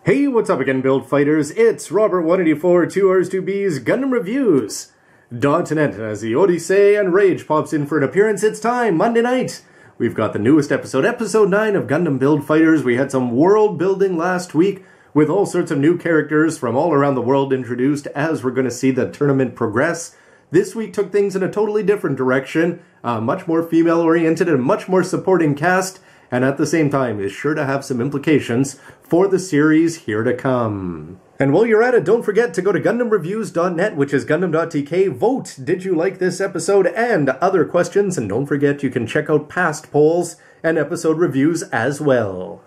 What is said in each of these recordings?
Hey, what's up again, Build Fighters? It's Robert184, 2Rs2B's Gundam Reviews. .net, as the Odyssey and Rage pops in for an appearance, it's time, Monday night. We've got the newest episode, episode 9 of Gundam Build Fighters. We had some world building last week with all sorts of new characters from all around the world introduced as we're going to see the tournament progress. This week took things in a totally different direction, much more female-oriented and much more supporting cast, and at the same time is sure to have some implications for the series here to come. And while you're at it, don't forget to go to gundamreviews.net, which is gundam.tk. Vote, did you like this episode, and other questions, and don't forget you can check out past polls and episode reviews as well.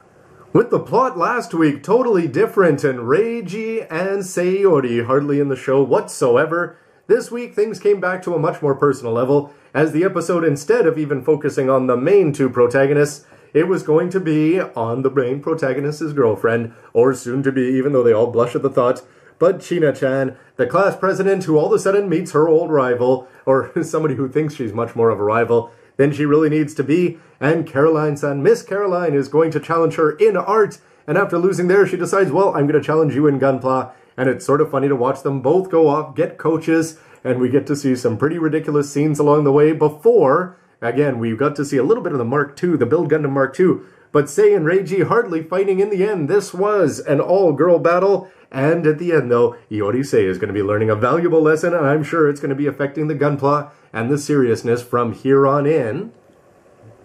With the plot last week totally different and Reiji and Sayori hardly in the show whatsoever, this week things came back to a much more personal level, as the episode, instead of even focusing on the main two protagonists, it was going to be on the main protagonist's girlfriend, or soon to be, even though they all blush at the thought, but China-chan, the class president who all of a sudden meets her old rival, or somebody who thinks she's much more of a rival than she really needs to be, and Caroline-san, Miss Caroline, is going to challenge her in art, and after losing there, she decides, well, I'm going to challenge you in Gunpla, and it's sort of funny to watch them both go off, get coaches, and we get to see some pretty ridiculous scenes along the way before, again, we got to see a little bit of the Mark II, the Build Gundam Mark II, but Sei and Reiji hardly fighting in the end. This was an all-girl battle, and at the end, though, Iori Sei is going to be learning a valuable lesson, and I'm sure it's going to be affecting the Gunpla and the seriousness from here on in.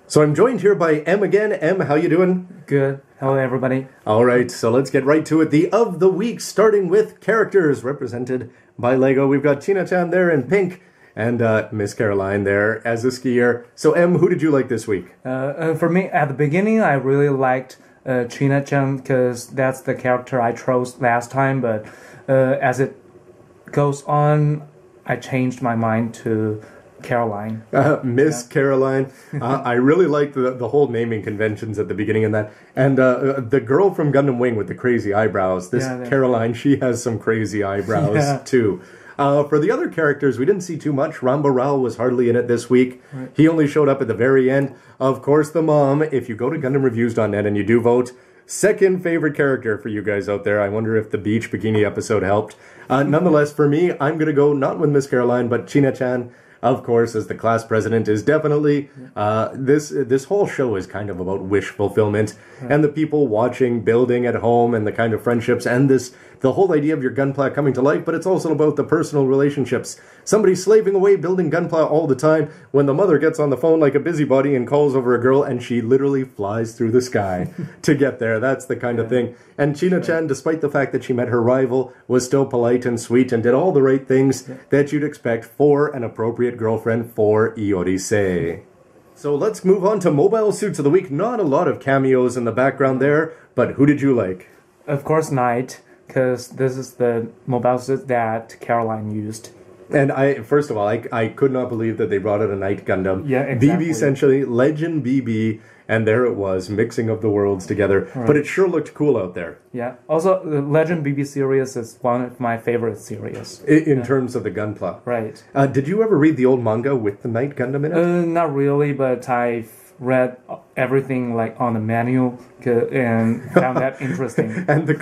So I'm joined here by M again. M, how you doing? Good. Hello, everybody. All right, so let's get right to it. The of the week, starting with characters represented by Lego. We've got China-chan there in pink, and Miss Caroline there as a skier. So, M, who did you like this week? For me, at the beginning, I really liked China-chan because that's the character I chose last time. But as it goes on, I changed my mind to Caroline. Miss Caroline. I really liked the whole naming conventions at the beginning and that. And the girl from Gundam Wing with the crazy eyebrows. This Caroline, she has some crazy eyebrows too. For the other characters, we didn't see too much. Ramba Rao was hardly in it this week. Right. He only showed up at the very end. Of course, the mom, if you go to gundamreviews.net and you do vote, second favorite character for you guys out there. I wonder if the beach bikini episode helped. Nonetheless, for me, I'm going to go not with Miss Caroline, but China-chan, of course, as the class president, is definitely, this whole show is kind of about wish fulfillment, and the people watching, building at home, and the kind of friendships, and the whole idea of your Gunpla coming to life, but it's also about the personal relationships. Somebody slaving away building Gunpla all the time, when the mother gets on the phone like a busybody and calls over a girl, and she literally flies through the sky to get there. That's the kind of thing. And China-chan, despite the fact that she met her rival, was still polite and sweet and did all the right things that you'd expect for an appropriate girlfriend for Iori Sei. So let's move on to Mobile Suits of the Week. Not a lot of cameos in the background there, but who did you like? Of course, Knight, because this is the mobile suit that Caroline used. And first of all, I could not believe that they brought out a Knight Gundam. Yeah, exactly. BB essentially, Legend BB, and there it was, mixing of the worlds together. Right. But it sure looked cool out there. Yeah. Also, the Legend BB series is one of my favorite series. In terms of the Gunpla. Right. Did you ever read the old manga with the Knight Gundam in it? Not really, but I've read everything like on the manual and found that interesting. And the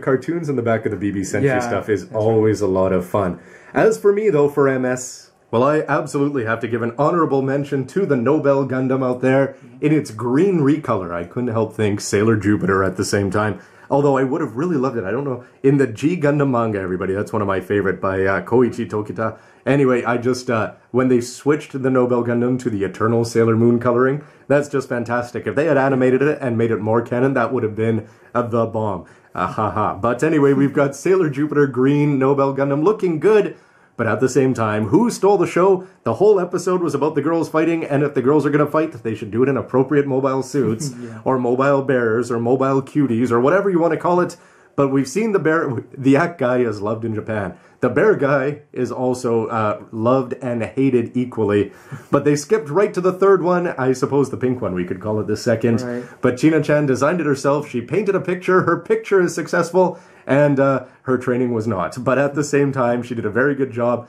cartoons in the back of the BB Century stuff is always a lot of fun. As for me, though, for MS, well, I absolutely have to give an honorable mention to the Nobel Gundam out there. In its green recolor, I couldn't help think Sailor Jupiter at the same time. Although I would have really loved it. I don't know. In the G Gundam manga, everybody, that's one of my favorite by Koichi Tokita. Anyway, I just, when they switched the Nobel Gundam to the Eternal Sailor Moon coloring, that's just fantastic. If they had animated it and made it more canon, that would have been the bomb. But anyway, we've got Sailor Jupiter Green Nobel Gundam looking good. But at the same time, who stole the show? The whole episode was about the girls fighting, and if the girls are going to fight, they should do it in appropriate mobile suits, or mobile bears, or mobile cuties, or whatever you want to call it. But we've seen the Act guy is loved in Japan. The bear guy is also loved and hated equally. But they skipped right to the third one. I suppose the pink one, we could call it the second. Right. But China-chan designed it herself. She painted a picture. Her picture is successful. And her training was not. But at the same time, she did a very good job.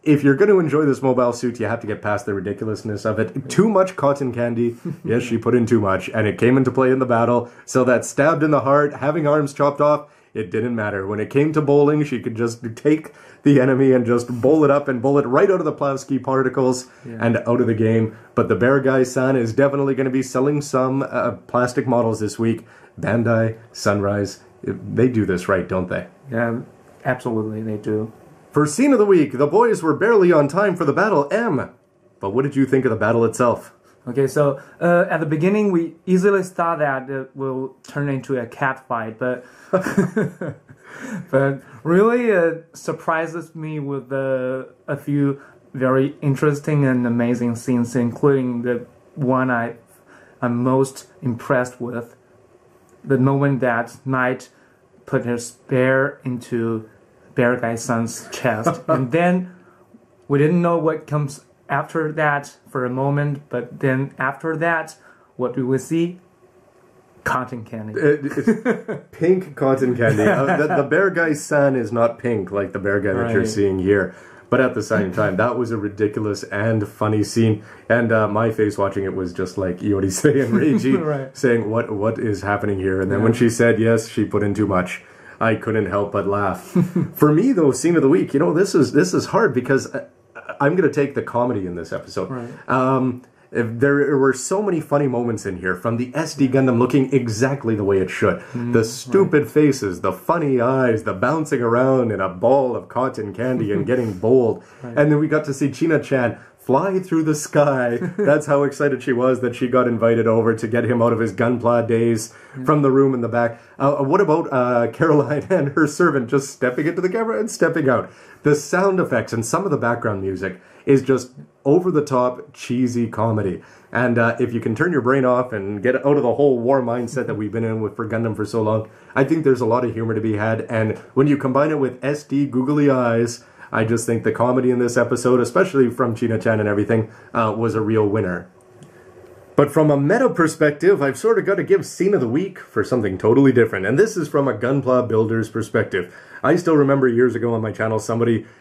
if you're going to enjoy this mobile suit, you have to get past the ridiculousness of it. Too much cotton candy. Yes, she put in too much, and it came into play in the battle. So that stabbed in the heart, having arms chopped off, it didn't matter. When it came to bowling, she could just take the enemy and just bowl it up and bowl it right out of the Plavsky particles and out of the game. But the Bear Guy-san is definitely going to be selling some plastic models this week. Bandai, Sunrise, they do this right, don't they? Yeah, absolutely, they do. For Scene of the Week, the boys were barely on time for the battle, M. But what did you think of the battle itself? Okay, so at the beginning, we easily thought that it will turn into a cat fight, but but really it surprises me with a few very interesting and amazing scenes, including the one I'm most impressed with. The moment that Knight put her spear into Bear Guy-san's chest, and then we didn't know what comes after that for a moment, but then after that, what do we see? Cotton candy. Pink cotton candy. The Bear Guy-san is not pink like the Bear Guy that you're seeing here. But at the same time, that was a ridiculous and funny scene. And my face watching it was just like Iori-sei and Reiji saying, what is happening here? And then when she said, yes, she put in too much, I couldn't help but laugh. For me, though, Scene of the Week, you know, this is hard because I'm going to take the comedy in this episode. There were so many funny moments in here, from the SD Gundam looking exactly the way it should. The stupid faces, the funny eyes, the bouncing around in a ball of cotton candy and getting bowled. And then we got to see China-chan fly through the sky. That's how excited she was that she got invited over to get him out of his Gunpla days from the room in the back. What about Caroline and her servant just stepping into the camera and stepping out? The sound effects and some of the background music is just over-the-top, cheesy comedy. And if you can turn your brain off and get out of the whole war mindset that we've been in with for Gundam for so long, I think there's a lot of humor to be had. And when you combine it with SD googly eyes, I just think the comedy in this episode, especially from China-chan and everything, was a real winner. But from a meta perspective, I've sort of got to give Scene of the Week for something totally different. And this is from a Gunpla builder's perspective. I still remember years ago on my channel,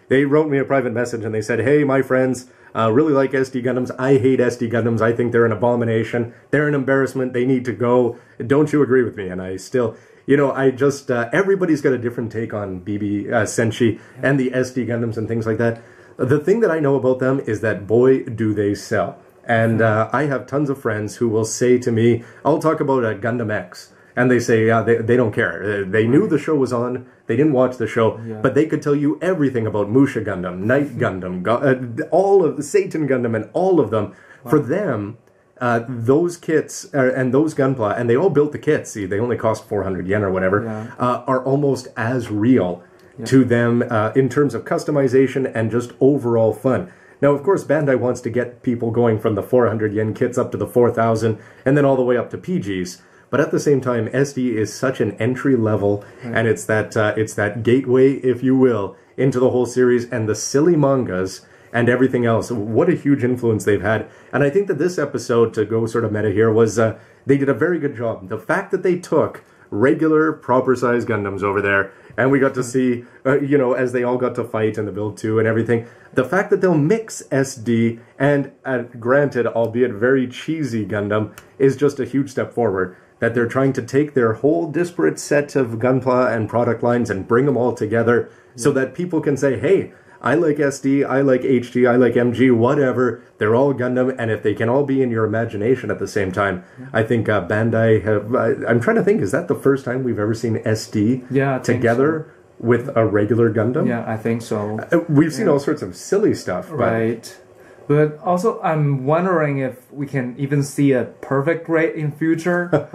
they wrote me a private message and they said, hey, my friends, really like SD Gundams. I hate SD Gundams. I think they're an abomination. They're an embarrassment. They need to go. Don't you agree with me? And I still... You know, I just, everybody's got a different take on BB Senshi and the SD Gundams and things like that. The thing that I know about them is that, boy, do they sell. And I have tons of friends who will say to me, I'll talk about Gundam X. And they say, yeah, they don't care. They knew the show was on. They didn't watch the show. But they could tell you everything about Musha Gundam, Night Gundam, all of the Satan Gundam and all of them. For them... those kits and those Gunpla, and they all built the kits, see, they only cost 400 yen or whatever, are almost as real to them in terms of customization and just overall fun. Now, of course, Bandai wants to get people going from the 400 yen kits up to the 4,000 and then all the way up to PGs. But at the same time, SD is such an entry level, and it's that gateway, if you will, into the whole series and the silly mangas and everything else. What a huge influence they've had. And I think that this episode, to go sort of meta here, was they did a very good job. The fact that they took regular, proper-sized Gundams over there, and we got to see, you know, as they all got to fight in the Build 2 and everything, the fact that they'll mix SD and, granted, albeit very cheesy Gundam, is just a huge step forward. That they're trying to take their whole disparate set of Gunpla and product lines and bring them all together so that people can say, hey, I like SD, I like HG, I like MG, whatever. They're all Gundam, and if they can all be in your imagination at the same time, I think Bandai have... I'm trying to think, is that the first time we've ever seen SD together with a regular Gundam? Yeah, I think so. We've seen all sorts of silly stuff. Right. But also, I'm wondering if we can even see a perfect rate in future.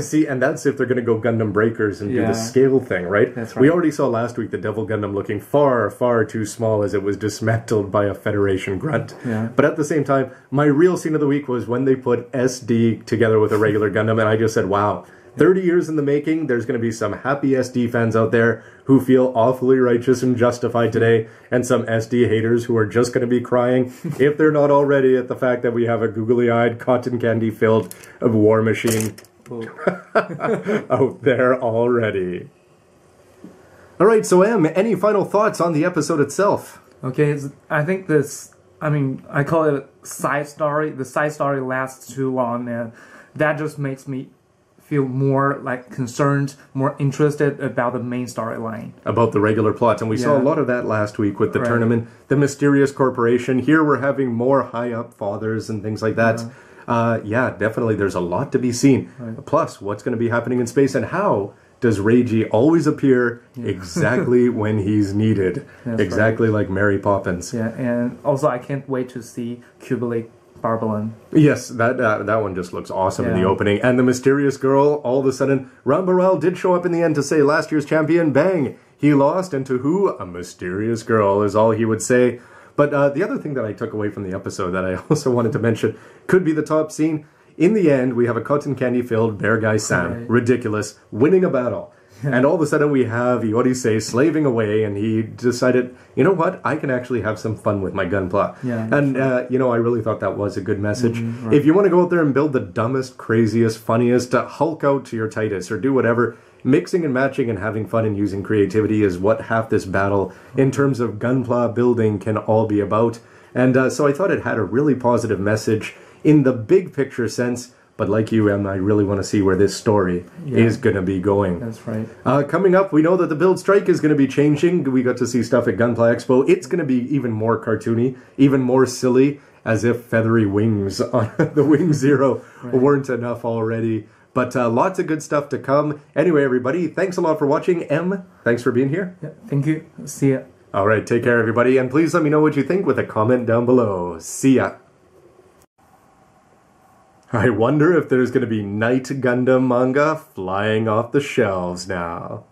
See, and that's if they're going to go Gundam Breakers and do the scale thing, right? That's right. We already saw last week the Devil Gundam looking far, far too small as it was dismantled by a Federation grunt. But at the same time, my real scene of the week was when they put SD together with a regular Gundam, and I just said, wow. 30 years in the making, there's going to be some happy SD fans out there who feel awfully righteous and justified today, and some SD haters who are just going to be crying, if they're not already, at the fact that we have a googly-eyed, cotton candy-filled war machine out there already. Alright, so Em, any final thoughts on the episode itself? Okay, I think this. I mean, I call it a side story. The side story lasts too long, and that just makes me feel more like concerned, more interested about the main storyline. About the regular plots. And we saw a lot of that last week with the tournament, the mysterious corporation. Here we're having more high-up fathers and things like that. Yeah, definitely there's a lot to be seen. Plus, what's going to be happening in space, and how does Reiji always appear exactly when he's needed? Exactly like Mary Poppins. Yeah, and also I can't wait to see Kubelik Barbalin. Yes, that one just looks awesome in the opening. And the mysterious girl, all of a sudden, Rambaral did show up in the end to say last year's champion, bang, he lost, and to who? A mysterious girl is all he would say. But the other thing that I took away from the episode that I also wanted to mention could be the top scene. In the end, we have a cotton candy-filled bear guy Sam, ridiculous, winning a battle. And all of a sudden we have Iori-sei slaving away, and he decided, you know what, I can actually have some fun with my gunpla. And, you know, I really thought that was a good message. If you want to go out there and build the dumbest, craziest, funniest, Hulk out to your Titus, or do whatever, mixing and matching and having fun and using creativity is what half this battle, in terms of gunpla building, can all be about. And so I thought it had a really positive message in the big picture sense. But like you, Em, I really want to see where this story is going to be going. That's right. Coming up, we know that the Build Strike is going to be changing. We got to see stuff at Gunpla Expo. It's going to be even more cartoony, even more silly, as if feathery wings on the Wing Zero weren't enough already. But lots of good stuff to come. Anyway, everybody, thanks a lot for watching. Em, thanks for being here. Yeah, thank you. See ya. All right, take care, everybody. And please let me know what you think with a comment down below. See ya. I wonder if there's going to be Night Gundam manga flying off the shelves now.